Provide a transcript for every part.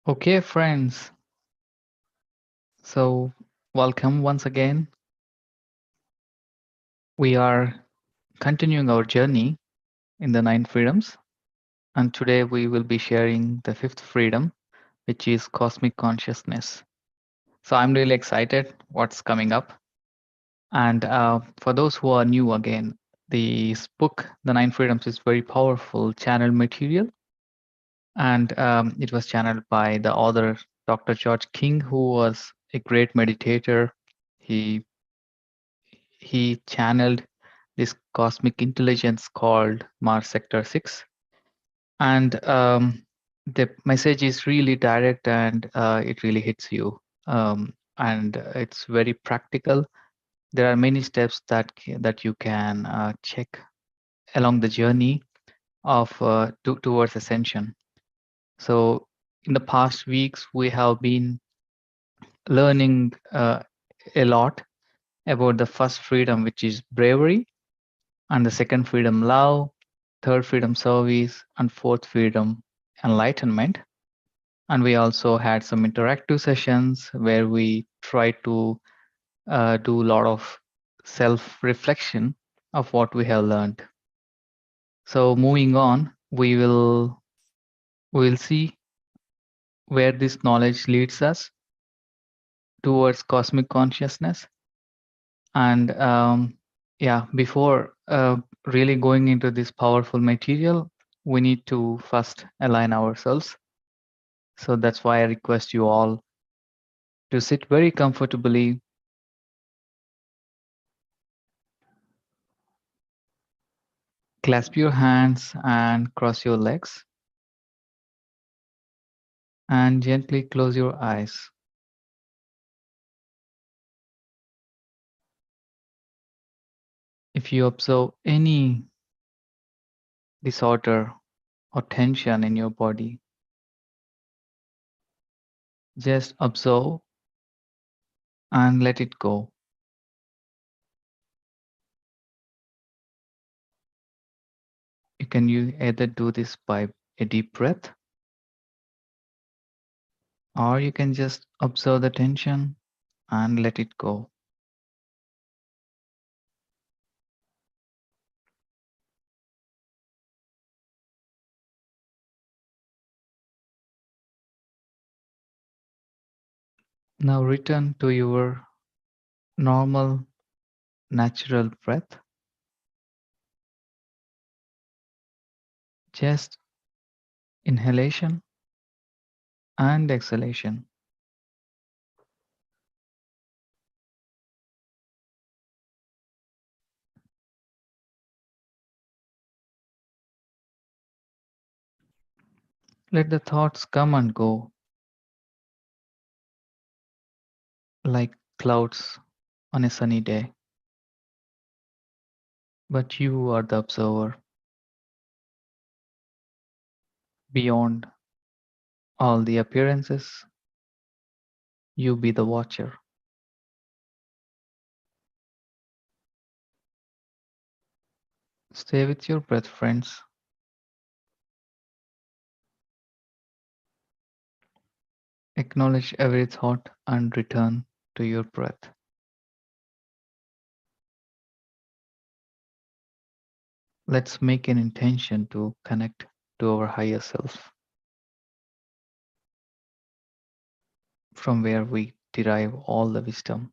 Okay, friends. So, welcome once again. We are continuing our journey in the nine freedoms, and today we will be sharing the fifth freedom, which is cosmic consciousness. So, I'm really excited what's coming up. And for those who are new again, this book, The Nine Freedoms, is very powerful channel material, and it was channeled by the author Dr. George King, who was a great meditator. He he channeled this cosmic intelligence called Mars Sector 6. And the message is really direct and it really hits you. And it's very practical. There are many steps that you can check along the journey of towards ascension. So in the past weeks, we have been learning a lot about the first freedom, which is bravery, and the second freedom, love, third freedom, service, and fourth freedom, enlightenment. And we also had some interactive sessions where we try to do a lot of self reflection of what we have learned. So moving on, we will see where this knowledge leads us towards cosmic consciousness. And yeah, before really going into this powerful material, we need to first align ourselves. So that's why I request you all to sit very comfortably, clasp your hands and cross your legs, and gently close your eyes. If you observe any disorder or tension in your body, just observe and let it go. You either do this by a deep breath, or you can just observe the tension and let it go. Now return to your normal, natural breath. Just inhalation and exhalation. Let the thoughts come and go like clouds on a sunny day. But you are the observer. Beyond all the appearances, you be the watcher. Stay with your breath, friends. Acknowledge every thought and return to your breath. Let's make an intention to connect to our higher self, from where we derive all the wisdom.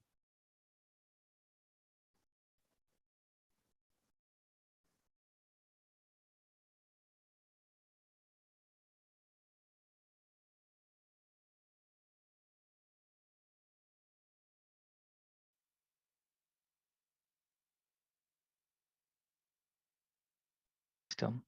Wisdom.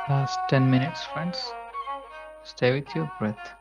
Last 10 minutes, friends. Stay with your breath.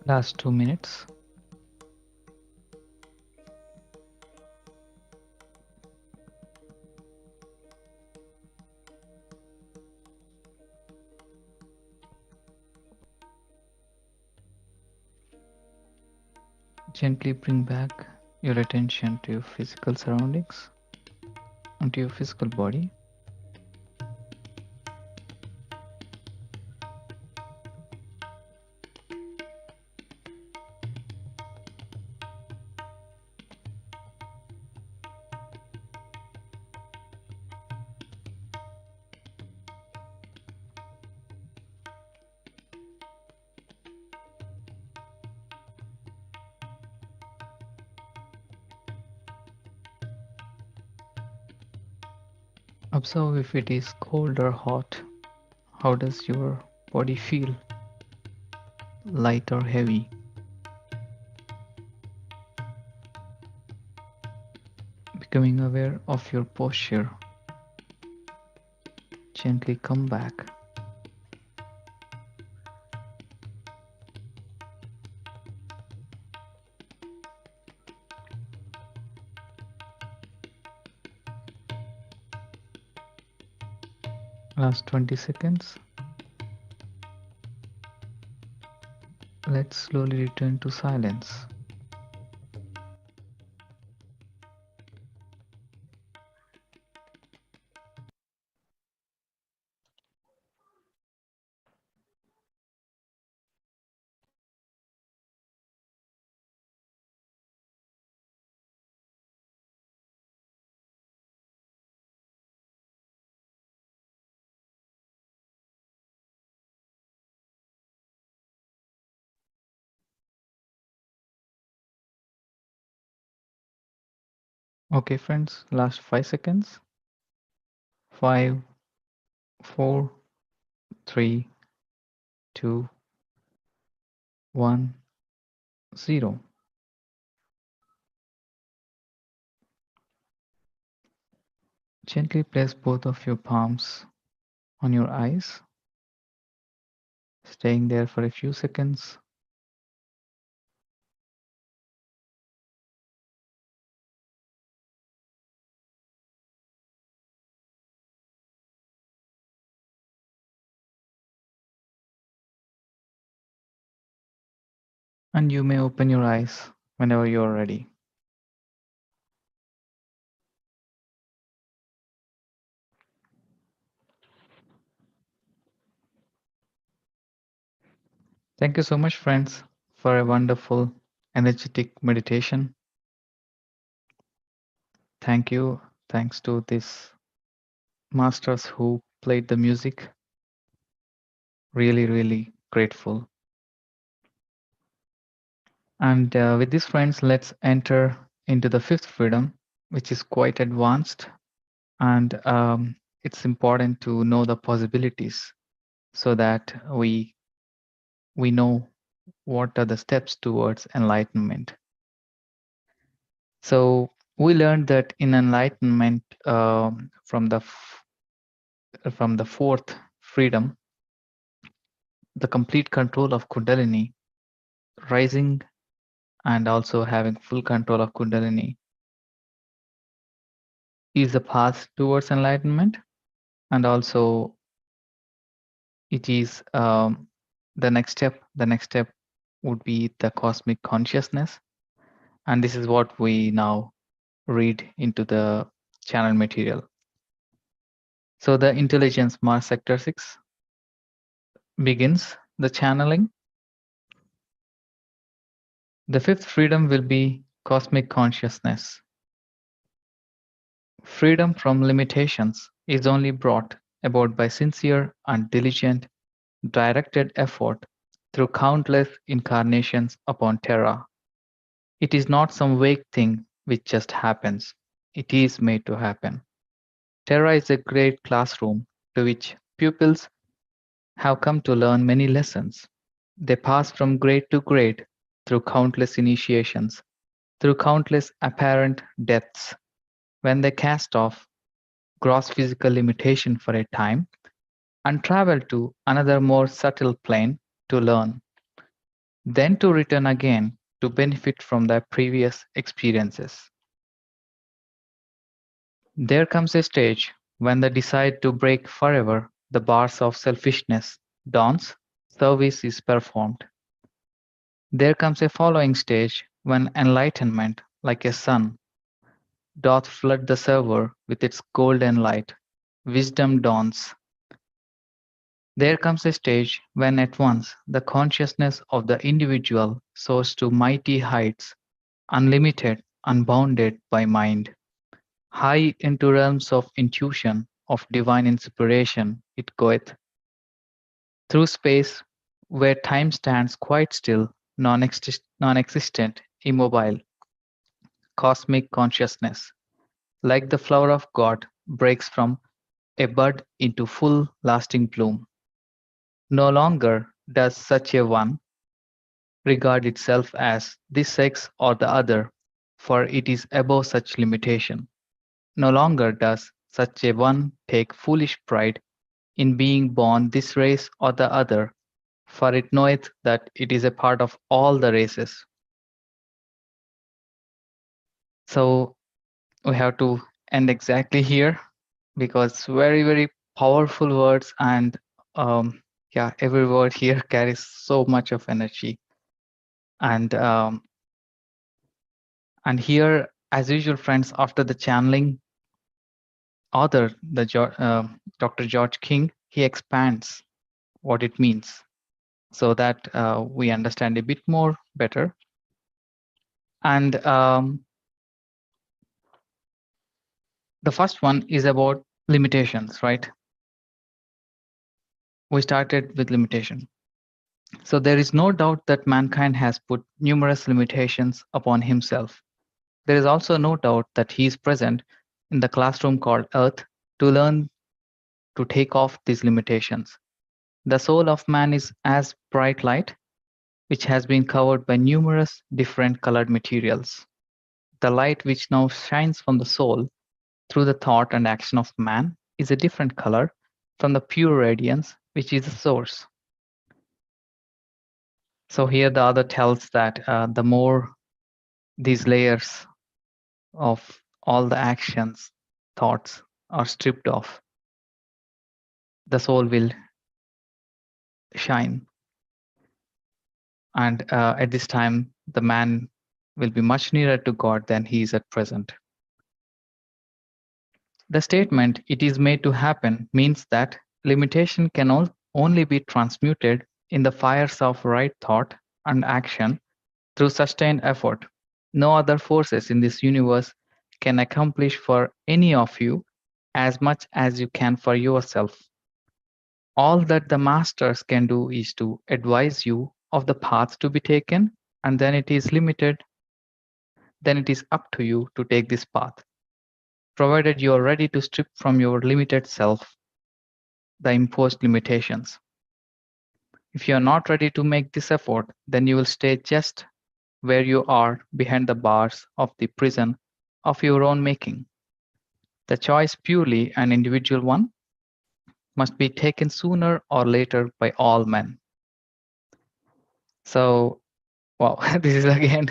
Last 2 minutes. Gently bring back your attention to your physical surroundings and to your physical body. Observe if it is cold or hot. How does your body feel? Light or heavy? Becoming aware of your posture. Gently come back. Last 20 seconds. Let's slowly return to silence. Okay, friends, last 5 seconds. 5, 4, 3, 2, 1, 0. Gently place both of your palms on your eyes, staying there for a few seconds. And you may open your eyes whenever you're ready. Thank you so much, friends, for a wonderful, energetic meditation. Thank you. Thanks to these masters who played the music. Really, really grateful. And with this, friends, let's enter into the fifth freedom, which is quite advanced. And it's important to know the possibilities so that we know what are the steps towards enlightenment. So we learned that in enlightenment, from the fourth freedom, the complete control of Kundalini, rising and also having full control of Kundalini, is the path towards enlightenment, and also it is the next step. The next step would be the cosmic consciousness, and this is what we now read into the channel material. So the intelligence Mars sector 6 begins the channeling. The fifth freedom will be cosmic consciousness. Freedom from limitations is only brought about by sincere and diligent directed effort through countless incarnations upon Terra. It is not some vague thing which just happens. It is made to happen. Terra is a great classroom to which pupils have come to learn many lessons. They pass from grade to grade through countless initiations, through countless apparent deaths. When they cast off gross physical limitation for a time and travel to another more subtle plane to learn. then to return again to benefit from their previous experiences. There comes a stage when they decide to break forever the bars of selfishness dawns, service is performed. There comes a following stage when enlightenment, like a sun, doth flood the server with its golden light. Wisdom dawns. There comes a stage when at once the consciousness of the individual soars to mighty heights, unlimited, unbounded by mind. High into realms of intuition, of divine inspiration, it goeth through space where time stands quite still, non-existent, immobile. Cosmic consciousness, like the flower of God, breaks from a bud into full, lasting bloom. No longer does such a one regard itself as this sex or the other, for it is above such limitation. No longer does such a one take foolish pride in being born this race or the other, for it knoweth that it is a part of all the races. So we have to end exactly here because very, very powerful words and yeah, every word here carries so much of energy. And here, as usual, friends, after the channeling author, Dr. George King, he expands what it means so that we understand a bit more better. And the first one is about limitations, right? We started with limitation. So there is no doubt that mankind has put numerous limitations upon himself. There is also no doubt that he is present in the classroom called Earth to learn to take off these limitations. The soul of man is as bright light, which has been covered by numerous different colored materials. The light which now shines from the soul through the thought and action of man is a different color from the pure radiance, which is the source. So here the other tells that the more these layers of all the actions, thoughts are stripped off, the soul will shine. And at this time, the man will be much nearer to God than he is at present. The statement, it is made to happen, means that limitation can only be transmuted in the fires of right thought and action through sustained effort. No other forces in this universe can accomplish for any of you as much as you can for yourself. All that the masters can do is to advise you of the path to be taken, and then it is limited, then it is up to you to take this path, provided you are ready to strip from your limited self the imposed limitations. If you are not ready to make this effort, then you will stay just where you are behind the bars of the prison of your own making. The choice, purely an individual one, must be taken sooner or later by all men. So, wow, this is again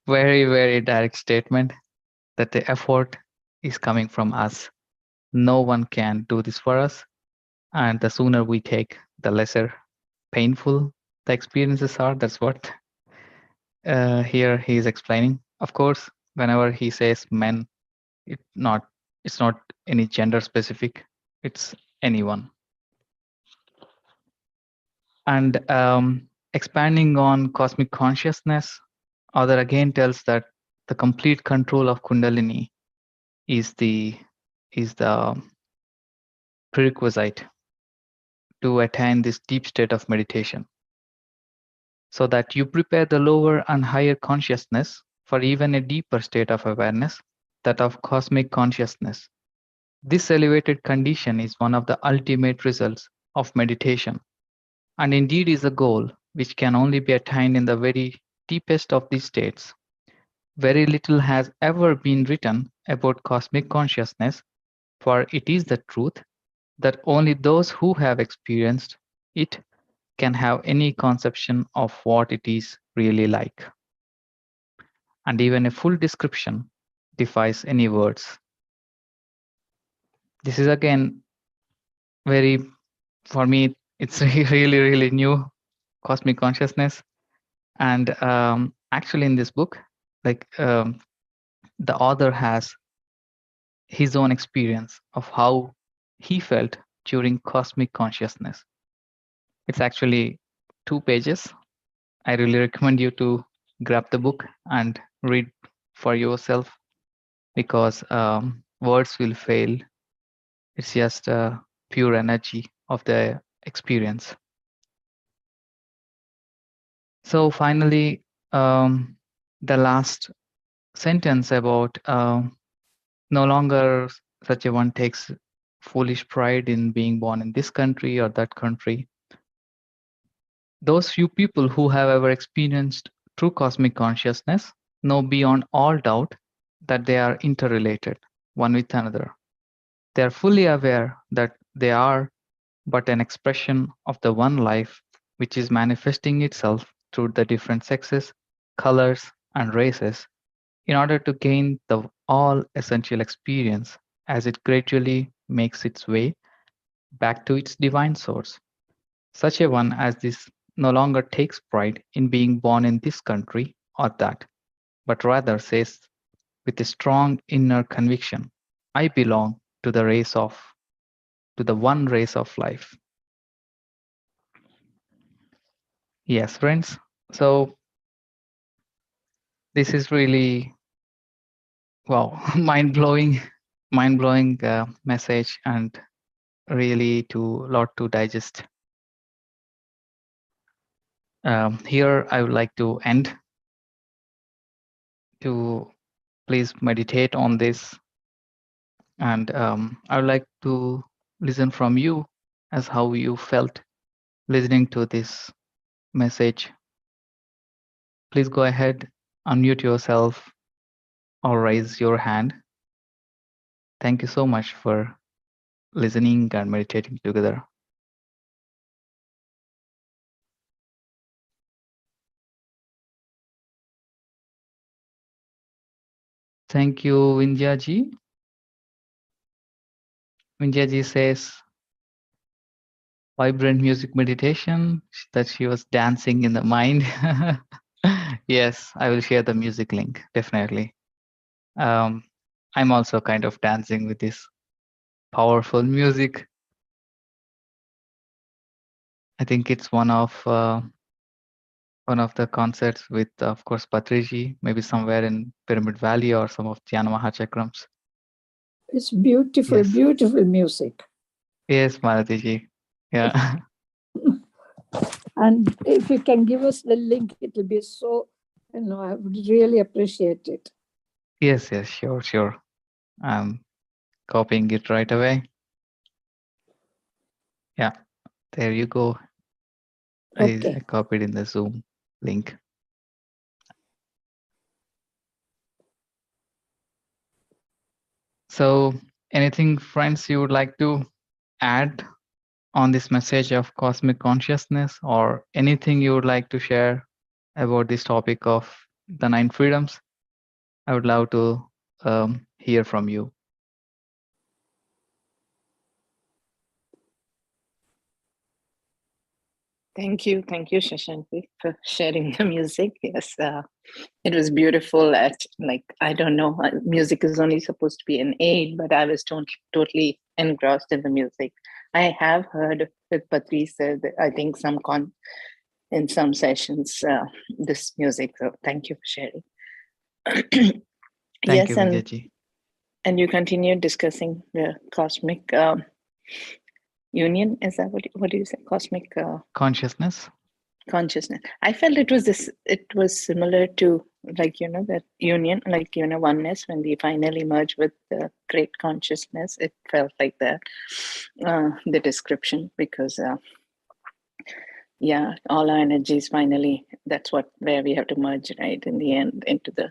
very, very direct statement that the effort is coming from us. No one can do this for us. And the sooner we take, the lesser painful the experiences are. That's what here he is explaining. Of course, whenever he says men, it not it's not any gender specific. It's anyone. And expanding on cosmic consciousness, author again tells that the complete control of Kundalini is the prerequisite to attain this deep state of meditation, so that you prepare the lower and higher consciousness for even a deeper state of awareness, that of cosmic consciousness. This elevated condition is one of the ultimate results of meditation, and indeed is a goal which can only be attained in the very deepest of these states. Very little has ever been written about cosmic consciousness, for it is the truth that only those who have experienced it can have any conception of what it is really like. And even a full description defies any words. This is again very, for me, it's really, really new cosmic consciousness. And actually, in this book, like the author has his own experience of how he felt during cosmic consciousness. It's actually 2 pages. I really recommend you to grab the book and read for yourself because words will fail. It's just pure energy of the experience. So finally, the last sentence about no longer such a one takes foolish pride in being born in this country or that country. Those few people who have ever experienced true cosmic consciousness know beyond all doubt that they are interrelated one with another. They are fully aware that they are but an expression of the one life which is manifesting itself through the different sexes, colors, and races in order to gain the all essential experience as it gradually makes its way back to its divine source. Such a one as this no longer takes pride in being born in this country or that, but rather says with a strong inner conviction, I belong to the one race of life. Yes, friends. So this is really, wow, mind blowing message, and really too lot to digest. Here I would like to end to please meditate on this, and I would like to listen from you as how you felt listening to this message. Please go ahead, unmute yourself, or raise your hand. Thank you so much for listening and meditating together. Thank you, Vindhya-ji. Vindhya-ji says vibrant music meditation, that she was dancing in the mind. Yes, I will share the music link, definitely. I'm also kind of dancing with this powerful music. I think it's one of the concerts with, of course, Patriji, maybe somewhere in Pyramid Valley or some of Dhyana Mahachakrams. It's beautiful, Yes. beautiful music. Yes, Maratiji. Yeah. And if you can give us the link, it'll be so, I would really appreciate it. Yes, sure. I'm copying it right away. Yeah, there you go. Okay. I copied in the Zoom link. So, anything, friends, you would like to add on this message of cosmic consciousness, or anything you would like to share about this topic of the 9 freedoms? I would love to hear from you. Thank you, Sashank, for sharing the music. Yes, it was beautiful. I don't know, music is only supposed to be an aid, but I was totally engrossed in the music. I have heard with Patrice, I think in some sessions, this music. So thank you for sharing. Thank you, Yes, Vindhya-ji. and you continued discussing the cosmic union. Is that what do you say? Cosmic Consciousness. consciousness. I felt it was similar to, that union, oneness. When we finally merge with the great consciousness, it felt like that, the description, because all our energies finally, that's where we have to merge, right, in the end, into the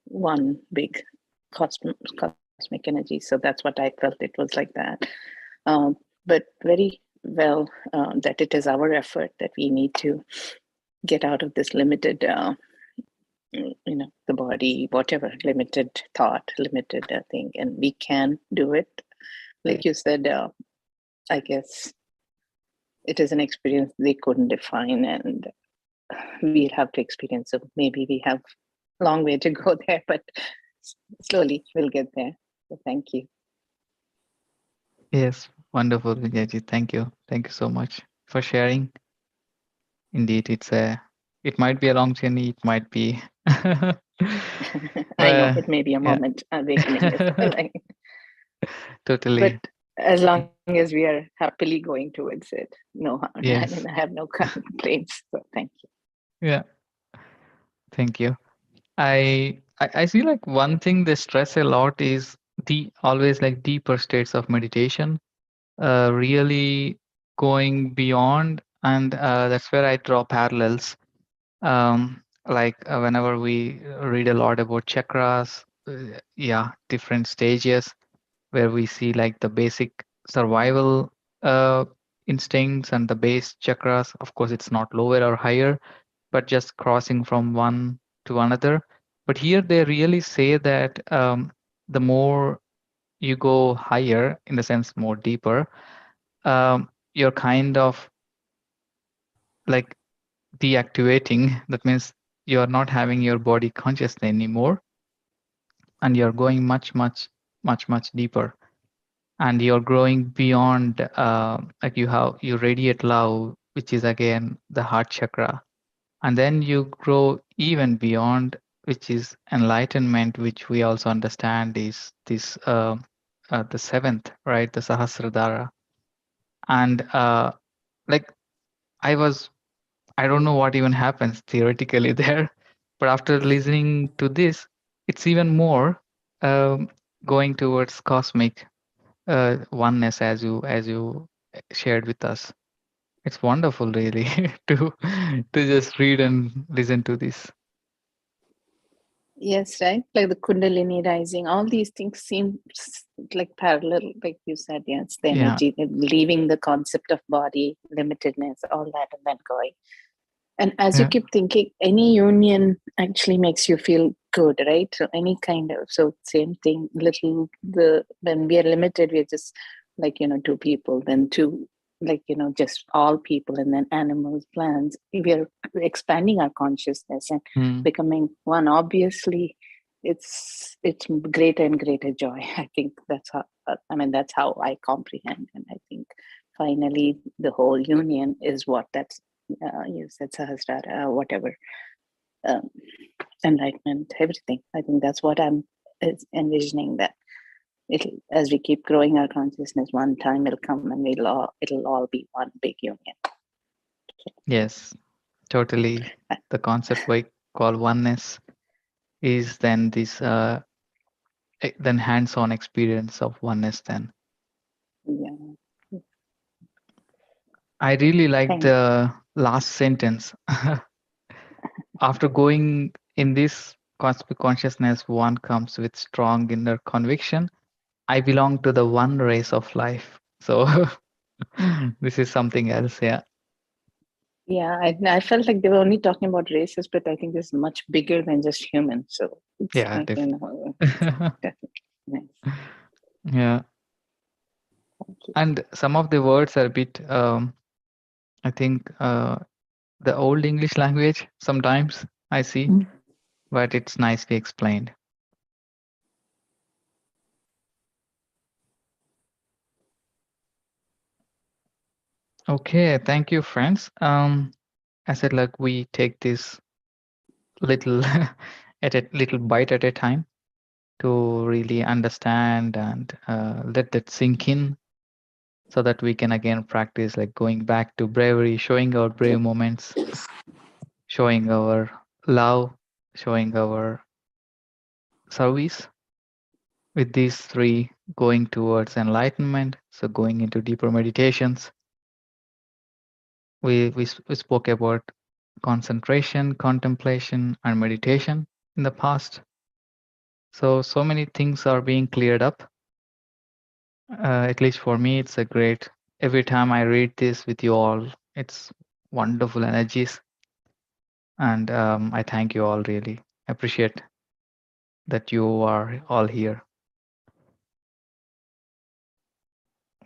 one big cosmic energy. So that's what I felt. It was like that. But very well, that it is our effort, that we need to get out of this limited, the body, whatever, limited thought, limited thing, and we can do it. Like you said, I guess it is an experience they couldn't define, and we'll have to experience. So maybe we have a long way to go there, but slowly we'll get there. So thank you. Yes, wonderful, Vijayji. Thank you. Thank you so much for sharing. Indeed, it might be a long journey. It might be, I know well, it may be a yeah, moment awakening as well, but totally. as long as we are happily going towards it, no harm. I mean, I Yes, have no complaints. So thank you. yeah. Thank you. I see like one thing they stress a lot is the always like deeper states of meditation, really going beyond, and that's where I draw parallels. Like whenever we read a lot about chakras, yeah, different stages where we see like the basic survival uh, instincts and the base chakras. Of course, it's not lower or higher, but just crossing from one to another. But here they really say that the more you go higher, in the sense more deeper, you're kind of like deactivating. That means you're not having your body consciousness anymore, and you're going much, much, much, much deeper. And you're growing beyond, like you radiate love, which is again the heart chakra, and then you grow even beyond, which is enlightenment, which we also understand is this the seventh, right, the sahasradhara. And like i was I don't know what even happens theoretically there, but after listening to this, it's even more um, going towards cosmic oneness, as you shared with us. It's wonderful, really, to just read and listen to this. Yes, right. Like the Kundalini rising, all these things seem like parallel, like you said. Yes, the Yeah. energy, leaving the concept of body, limitedness, all that, and then going. And as you Yeah. keep thinking, any union actually makes you feel good, right? So any kind of, so same thing. Little the when we are limited, we're just like two people, then two, like just all people, and then animals, plants. We are expanding our consciousness and Mm. becoming one. Obviously, it's greater and greater joy. I think that's how. I mean, that's how I comprehend, and I think finally the whole union is what that's you said Sahasrara, whatever, um, enlightenment, everything. I think that's what I'm envisioning, that as we keep growing our consciousness, one time it'll come and it'll all be one big union. Yes, totally. The concept we call oneness is then this then hands-on experience of oneness then. Yeah. I really like Thank. the last sentence. After going in this cosmic consciousness, one comes with strong inner conviction. I belong to the one race of life. So this is something else, yeah. Yeah, I felt like they were only talking about races, but I think this is much bigger than just human. So it's Yeah, definitely nice. yeah. Thank you. And some of the words are a bit, I think, the old English language sometimes I see, Mm. but it's nicely explained. Okay, thank you, friends. I said like we take this little at a little bite at a time to really understand and let that sink in, so that we can again practice like going back to bravery, showing our brave moments, showing our love, showing our service, with these three, going towards enlightenment, so going into deeper meditations. We spoke about concentration, contemplation, and meditation in the past. So many things are being cleared up. At least for me, it's a great every time I read this with you all, it's wonderful energies. And I thank you all really. Appreciate that you are all here.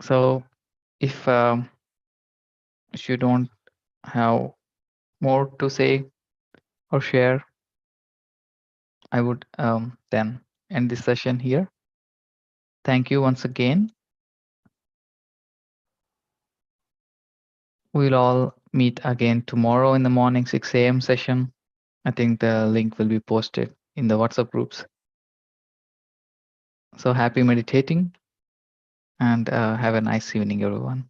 So if you don't have more to say or share, I would then end this session here. Thank you once again. We'll all meet again tomorrow in the morning 6 a.m. session. I think the link will be posted in the WhatsApp groups. So happy meditating and have a nice evening, everyone.